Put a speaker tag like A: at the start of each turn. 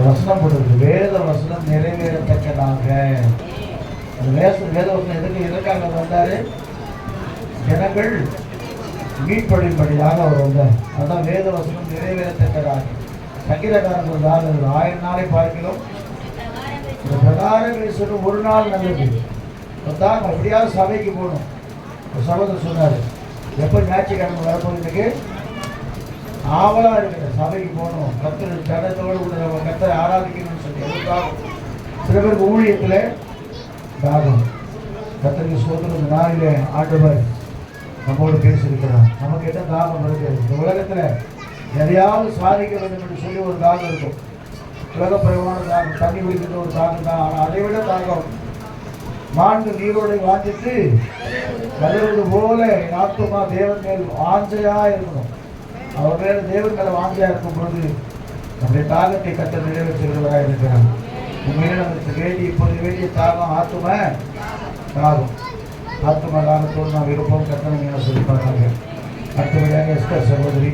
A: வசனம் போடுறது வேத வசனம் நிறைவேறத்தக்கதாக. அந்த வேத வசனம் எதற்காக வந்தாரு? ஜனங்கள் மீட்படிப்படியாக அவர் வந்தார். அதான் வேத வசனம் நிறைவேறத்தக்கதாக. சங்கீதக்காரன் சொல்றாரு, 1000 நாளை பார்க்கிறோம் இந்த பிரகாரங்கள் சொல்லி ஒரு நாள் நல்லது. தான் எப்படியாவது சபைக்கு போகணும். சகோதரர் சொன்னார், எப்போ ஞாயிற்றுக்கிழமை வரப்போறதுக்கு ஆவலாக இருக்கிற சபைக்கு போகணும், கர்த்தர் ஜனத்தோடு கூட கர்த்தரை ஆராதிக்கணும்னு சொல்லி. சில பேருக்கு ஊழியத்தில் தாகம். கர்த்தருக்கு ஸ்தோத்திரம். இந்த நாளில் ஆண்டவர் நம்மோடு பேசியிருக்கிறார். நமக்கு என்ன தாகம் இருக்குது? இந்த உலகத்தில் எதையாவது சாதிக்க வேண்டும் என்று சொல்லி ஒரு தாகம் இருக்கும். உலகப்பிரமான தாகம், தண்ணி குடிக்கிற ஒரு தாகம் தான். ஆனால் அதை விட தாகம் மாண்டு நீரோடை வாஞ்சித்து கதறுவது போல என் ஆத்துமா தேவன் மேல் வாஞ்சையா இருக்கணும். அவர் மேல தேவன் மேல வாஞ்சையா இருக்கும் பொழுது நம்முடைய தாகத்தை கர்த்தர் நிறைவேற்றுகிறவராக இருக்கிறார். உண்மையில நமக்கு வேண்டிய இப்போது வேண்டிய தாகம் ஆத்தும தாகம். ஆத்தும தாகத்தோடு நாம் இருப்போம். கர்த்தர் சொல்லிப்பாங்க. அடுத்தபடியாக எஸ்தர் சகோதரி